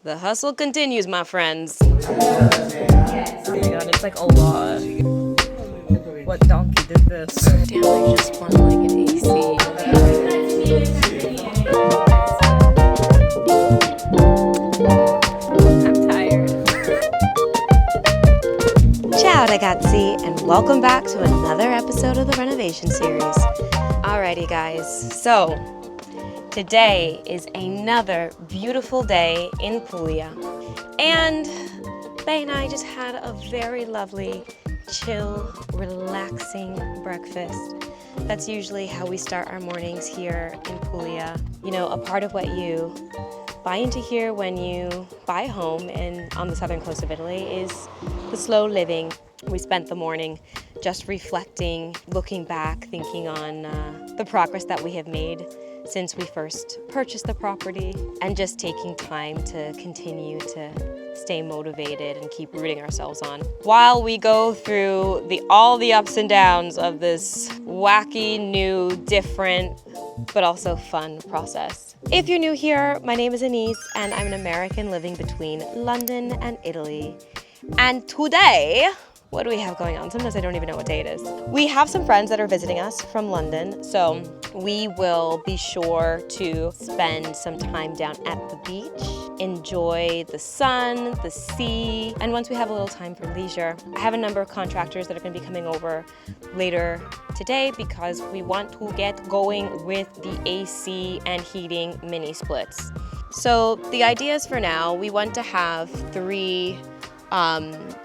The hustle continues, my friends. Oh my god, it's like a lot. What donkey did this? Damn, I just want like an AC. I'm tired. Ciao ragazzi, and welcome back to another episode of the renovation series. Alrighty guys, so today is another beautiful day in Puglia. And Bay and I just had a very lovely, chill, relaxing breakfast. That's usually how we start our mornings here in Puglia. You know, a part of what you buy into here when you buy a home on the southern coast of Italy is the slow living. We spent the morning just reflecting, looking back, thinking on the progress that we have made since we first purchased the property, and just taking time to continue to stay motivated and keep rooting ourselves on while we go through all the ups and downs of this wacky, new, different, but also fun process. If you're new here, my name is Anise, and I'm an American living between London and Italy. And today, what do we have going on? Sometimes I don't even know what day it is. We have some friends that are visiting us from London, so we will be sure to spend some time down at the beach, enjoy the sun, the sea, and once we have a little time for leisure, I have a number of contractors that are going to be coming over later today because we want to get going with the AC and heating mini splits. So the ideas for now, we want to have 3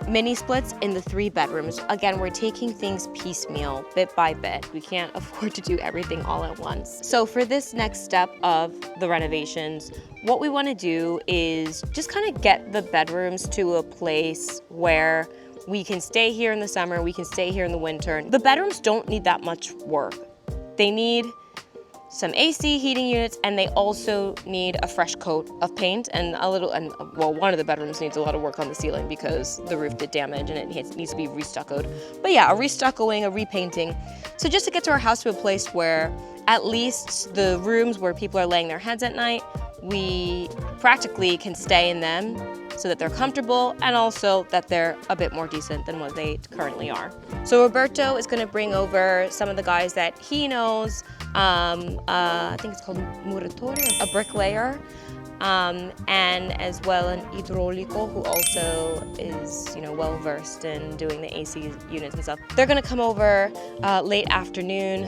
mini splits in the 3 bedrooms. Again, we're taking things piecemeal, bit by bit. We can't afford to do everything all at once. So for this next step of the renovations, what we want to do is just kind of get the bedrooms to a place where we can stay here in the summer, we can stay here in the winter. The bedrooms don't need that much work. They need some AC heating units, and they also need a fresh coat of paint and one of the bedrooms needs a lot of work on the ceiling because the roof did damage and it needs to be restuccoed. But yeah, a restuccoing, a repainting. So just to get to our house to a place where at least the rooms where people are laying their heads at night, we practically can stay in them so that they're comfortable and also that they're a bit more decent than what they currently are. So Roberto is going to bring over some of the guys that he knows. I think it's called muratore, a bricklayer, and as well an idraulico who also is, well versed in doing the AC units and stuff. They're going to come over late afternoon,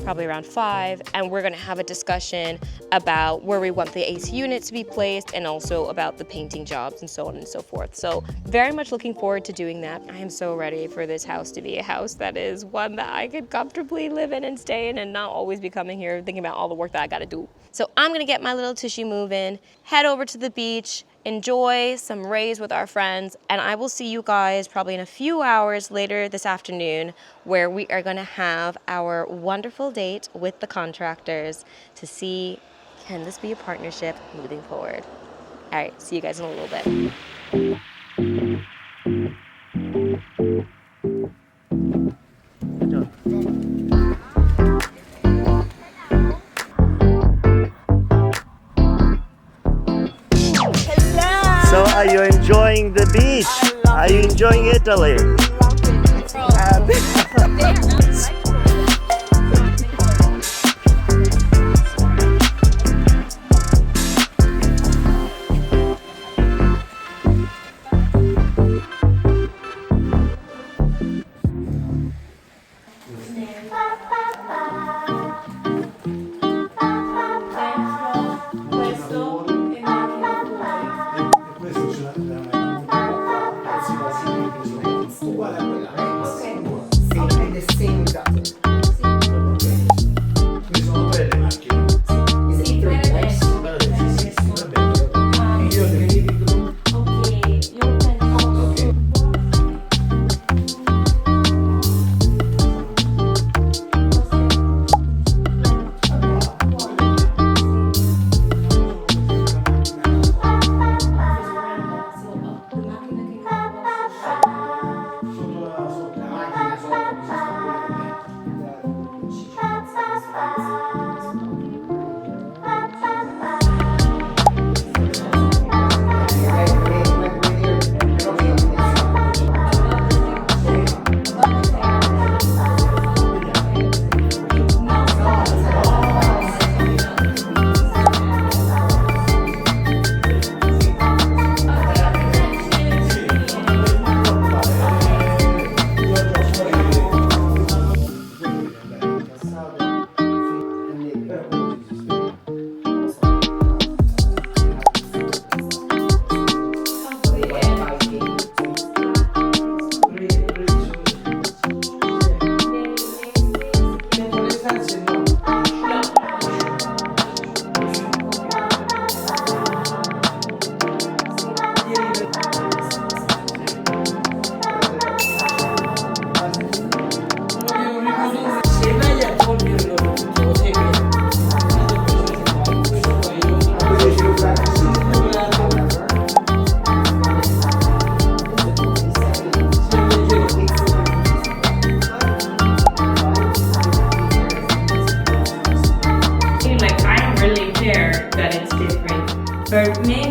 probably around 5, and we're going to have a discussion about where we want the AC units to be placed and also about the painting jobs and so on and so forth. So very much looking forward to doing that. I am so ready for this house to be a house that is one that I could comfortably live in and stay in and not always be coming here thinking about all the work that I got to do. So I'm going to get my little tushy moving, head over to the beach, enjoy some rays with our friends, and I will see you guys probably in a few hours later this afternoon where we are going to have our wonderful date with the contractors to see, can this be a partnership moving forward? All right, see you guys in a little bit. So are you enjoying the beach? Are you enjoying Italy?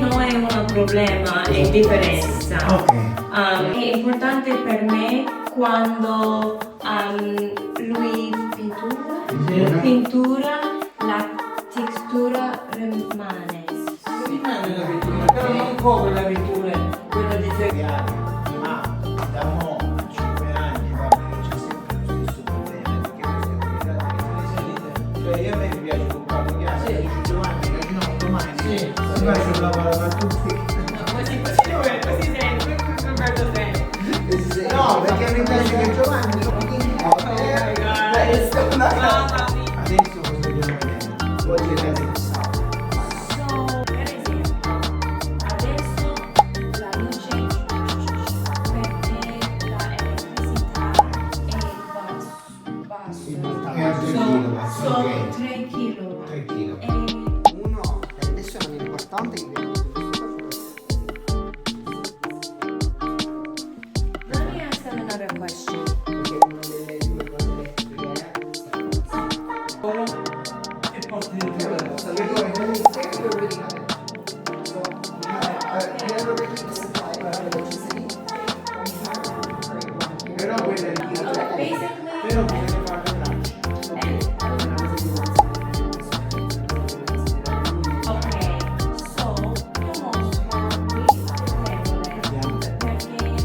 non è un problema, è differenza. Ok. È importante per me quando lui pintura, la textura rimane. Rimane la pittura, però non copre la pittura, quella di seriale. Ma da mo' a 5 anni va bene, c'è sempre lo stesso problema, perché queste qualità che salite. Cioè io a me mi piace comprare un gas, dice Giovanni, che no, domani si fa un lavoro a tutti. Così sempre, Roberto sempre. No, perché mi piace che Giovanni adesso cosa dobbiamo vedere? Oggi è Per esempio, adesso la luce perché la elettricità è basso. Sono 3 kg. 3 kg. Uno, adesso non è importante che Let me ask another question. una delle due cose elettriche E porti dentro la cosa. Però quella è il chilo. Però bisogna fare la Ok, so conosco qui il regole perché vorrei un televisivo.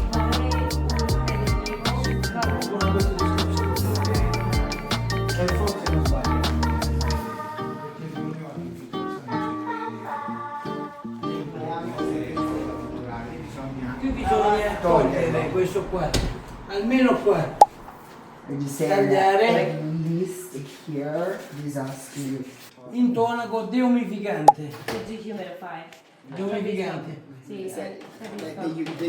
una questa discussione. E forse non sbaglio. Perché secondo me bisogna togliere questo qua, almeno qua. Would you say Tagliare. that, like, least here, disastri. Intonaco deumificante. Dehumidify. Deumificante. Sì, The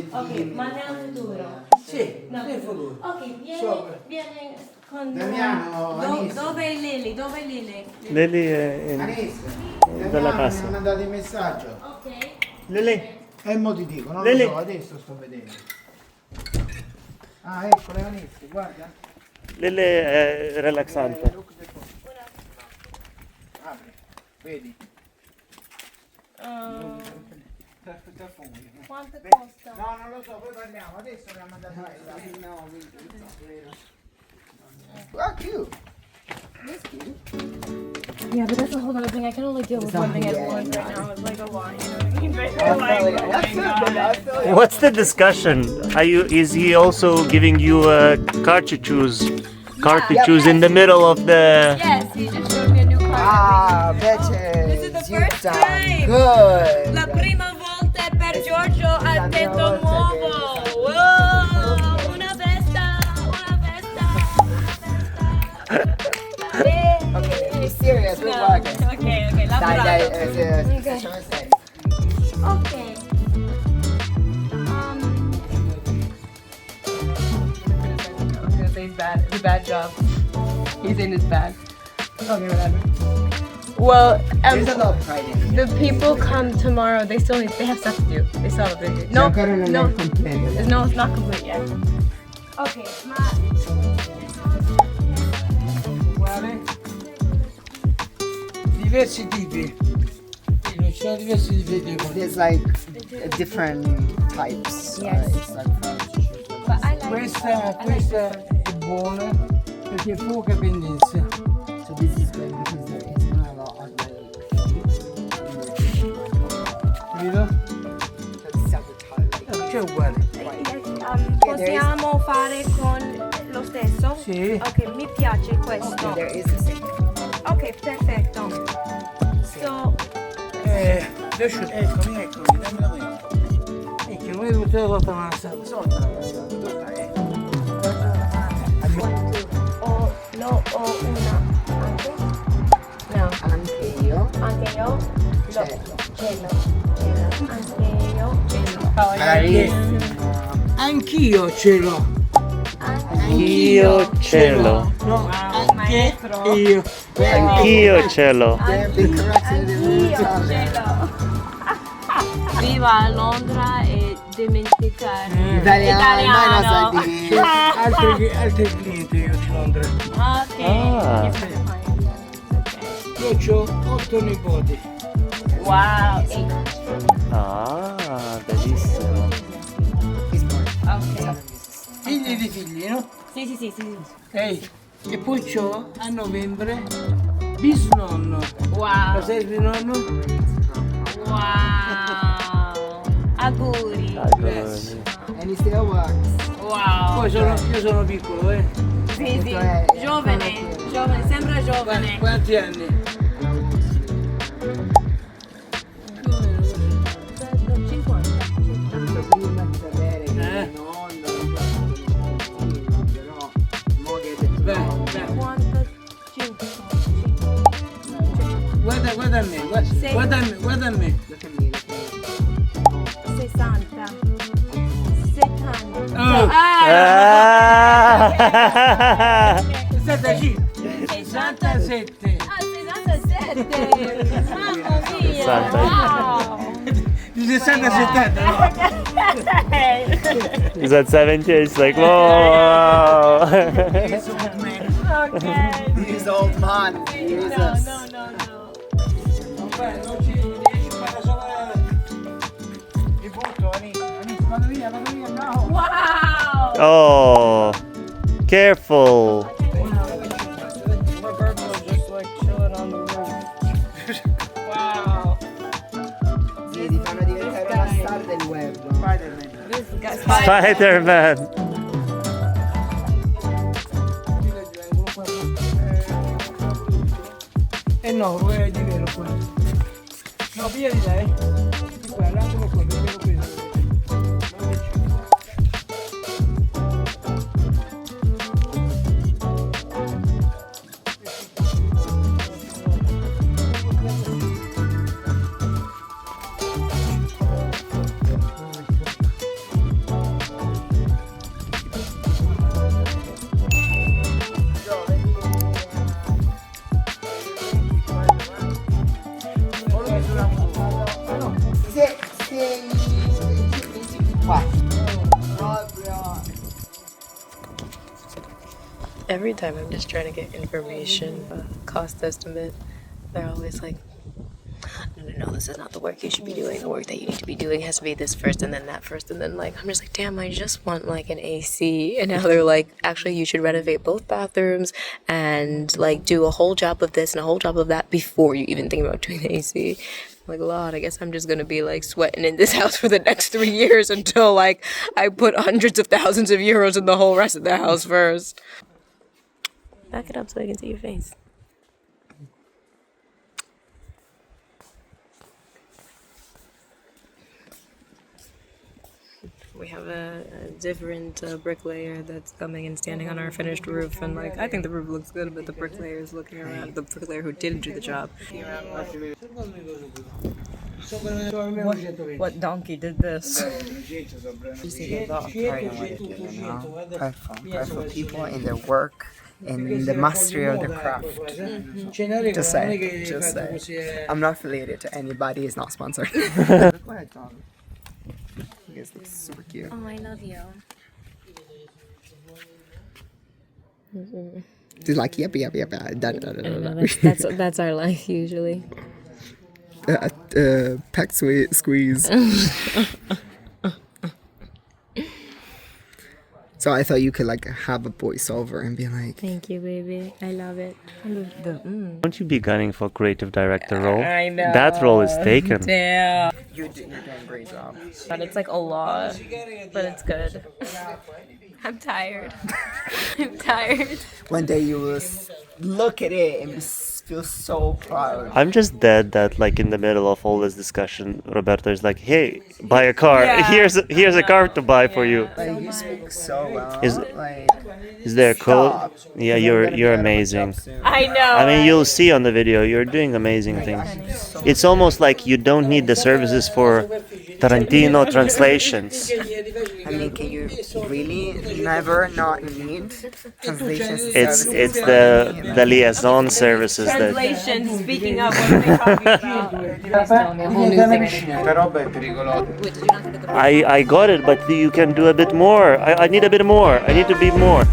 ok, ma nel futuro. Sì, No. nel futuro. Ok, Sopra. vieni con Damiano, Anise. dove è Lily? Dove è Lily? Lily è Anise, dalla mi casa. hanno mandato il messaggio. Ok. Lily, E mo ti dico, non Lele. lo so, adesso sto vedendo. Ah, ecco le Anise, guarda. Lily è relaxante. Apri, vedi. Quanto Beh, costa? No, non lo so, poi parliamo, adesso le ha mandato il messaggio. No, oh, cute. That's cute. Yeah, but that's a whole other thing. I can only deal with one thing at once right now. It's like a lot, you know what I mean? But I feel you. What's the discussion? Is he also giving you cartridges in the middle of the? Yes, he just showed me a new car. Ah, bitches. This is the You've first done time. good. La prima volta per Giorgio al tetto nuovo. Wow, una festa, una festa, una festa. Okay, be serious, we're working. Ok, Dai, lavorato. lasciamo stare. Ok. I was gonna say it's bad. It's a bad job. He's saying it's bad. Okay, whatever. Well, There's a lot of pride in it. the people come tomorrow. They have stuff to do. They still have a big. No, no, no, it's not complete yet. Ok, ma Uguale. Diversi tipi. Ci sono diversi tipi di cose. There's like different types. Yes. It's like but I like Questa è buona perché è poca pendenza. so this is good because there is not a lot of Capito? like C'è uguale. possiamo fare con lo stesso? Sì. Ok, mi piace questo. there is a sink. Ok, perfetto. So, Eccomi, dammi la mano. Ecco, non è tutta la volta massa. ho una. Anche? No, Anche io. anche io. Cello. Cello. Anche io. Cello. Bravissimo. Anch'io ce l'ho. Io ce l'ho. No, anche maestro. io. Anch'io ce l'ho. Be corrected in the Cello. Viva Londra e dimenticare. Italiano. Ma non so Altri clienti io di Londra. Ok. Ah. Io ho 8 nipoti. Wow. Ah, bellissimo. Ok. Figli di figli, no? Sì, sì, sì, sì. Ehi, e poi c'ho a novembre bisnonno. Wow. Lo sai il nonno? Wow. Auguri. Grazie. And he still works. Wow. Poi io sono piccolo, eh. Sì, sì. Giovane, giovane, sembra giovane. Quanti anni? Tanto prima di sapere che Eh? il nonno, però mo che è Beh, detto beh. 55. Guarda a me, guarda a me, guarda a me. look at me, look at me. 60. 70. Oh. Ah! 67. Ah, 67. Mamma mia. 60. Wow. Di 60 a 70, no? He's at 70, it's like, whoa! He's old man. Okay. He's old man. No, Jesus. no, no, no. Vabbè, non ci fare solo il butto, Anise, vado via, no. Wow. Oh, careful. Roberto just like chilling on the roof. Wow. Sì, ti fanno diventare una star del web. Spider-Man. This guy's Spider-Man. No, vuoi di vero qua. No, via di lei. Di qua, l'angolo qua, dove l'ho preso. Every time I'm just trying to get information, cost estimate, they're always like, no, this is not the work you should be doing. The work that you need to be doing has to be this first and then that first. And then like, I'm just like, damn, I just want like an AC. And now they're like, actually, you should renovate both bathrooms and like do a whole job of this and a whole job of that before you even think about doing the AC. Like, Lord, I guess I'm just gonna be like sweating in this house for the next 3 years until like I put hundreds of thousands of euros in the whole rest of the house first. Back it up so I can see your face. We have a different bricklayer that's coming and standing on our finished roof, and like I think the roof looks good, but the bricklayer is looking around. The bricklayer who didn't do the job. What donkey did this? Prideful people in their work and in the mastery of the craft. Just say. I'm not affiliated to anybody, it's not sponsored. Look what I done. You guys look super cute. Oh, I love you. Just like, yep. That's our life usually. Peck squeeze. So I thought you could like have a voiceover and be like, Thank you, baby. I love it. Won't you be gunning for creative director role? I know. That role is taken. Damn. you're doing a great job. But it's like a lot, but it's good. I'm tired. I'm tired. One day you will look at it and feel so proud. I'm just dead that like in the middle of all this discussion, Roberto is like, "Hey, buy a car. Yeah. Here's a car to buy for you." Like you speak so well. Is- like Is there a code? stop. Yeah, You're you're gonna you're get out of my amazing. job soon. I know. I mean, you'll see on the video, you're doing amazing things. It's almost like you don't need the services for Tarantino translations. I mean, can you really never not need translation It's the liaison services that Translation, speaking of, what are they talking about? roba è pericolosa. I got it, but you can do a bit more. I need a bit more. I need to be more.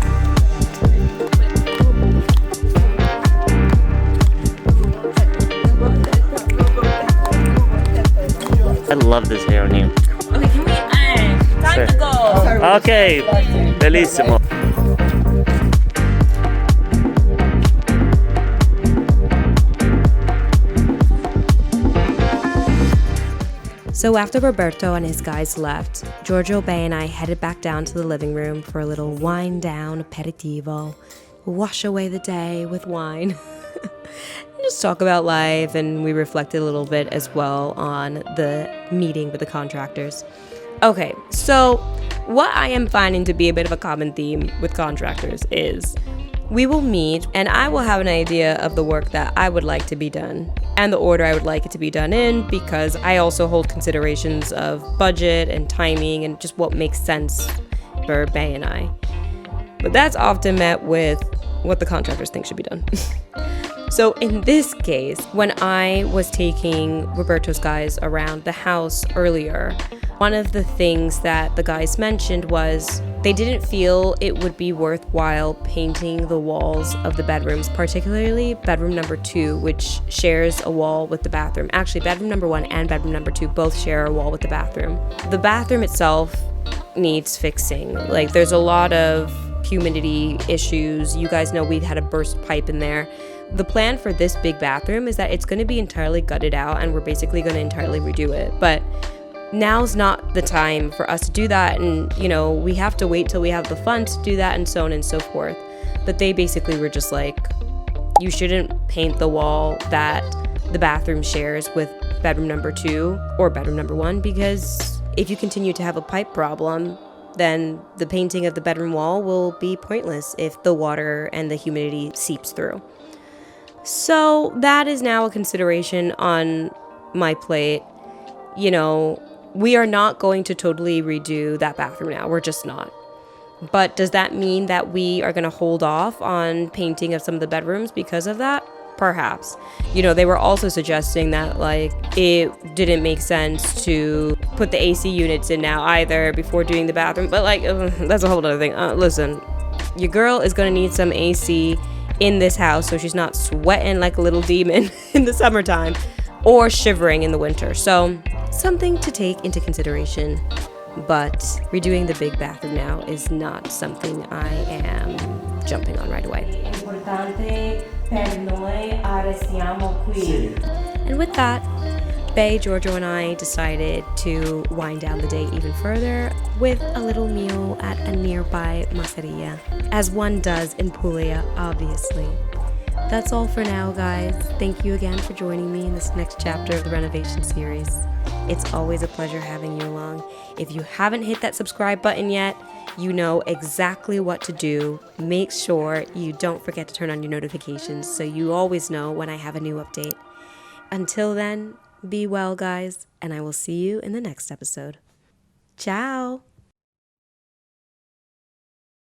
on you. Okay, can we end? Time to go. Ok, bellissimo. So after Roberto and his guys left, Giorgio, Bay, and I headed back down to the living room for a little wind down aperitivo, wash away the day with wine, and just talk about life, and we reflected a little bit as well on the meeting with the contractors. Okay, so what I am finding to be a bit of a common theme with contractors is we will meet and I will have an idea of the work that I would like to be done and the order I would like it to be done in, because I also hold considerations of budget and timing and just what makes sense for Bay and I. But that's often met with what the contractors think should be done. So in this case, when I was taking Roberto's guys around the house earlier, one of the things that the guys mentioned was they didn't feel it would be worthwhile painting the walls of the bedrooms, particularly bedroom number 2, which shares a wall with the bathroom. Actually, bedroom number 1 and bedroom number 2 both share a wall with the bathroom. The bathroom itself needs fixing. Like, there's a lot of humidity issues. You guys know we had a burst pipe in there. The plan for this big bathroom is that it's going to be entirely gutted out and we're basically going to entirely redo it. But now's not the time for us to do that, and we have to wait till we have the funds to do that, and so on and so forth. But they basically were just like, you shouldn't paint the wall that the bathroom shares with bedroom number 2 or bedroom number 1, because if you continue to have a pipe problem, then the painting of the bedroom wall will be pointless if the water and the humidity seeps through. So that is now a consideration on my plate. We are not going to totally redo that bathroom now. We're just not. But does that mean that we are going to hold off on painting of some of the bedrooms because of that? Perhaps. They were also suggesting that, it didn't make sense to put the AC units in now either before doing the bathroom. But, that's a whole other thing. Listen, your girl is going to need some AC in this house so she's not sweating like a little demon in the summertime or shivering in the winter. So something to take into consideration, but redoing the big bathroom now is not something I am jumping on right away. And with that, Bay, Giorgio, and I decided to wind down the day even further with a little meal at a nearby masseria, as one does in Puglia, obviously. That's all for now, guys. Thank you again for joining me in this next chapter of the renovation series. It's always a pleasure having you along. If you haven't hit that subscribe button yet, you know exactly what to do. Make sure you don't forget to turn on your notifications so you always know when I have a new update. Until then, be well, guys, and I will see you in the next episode. Ciao!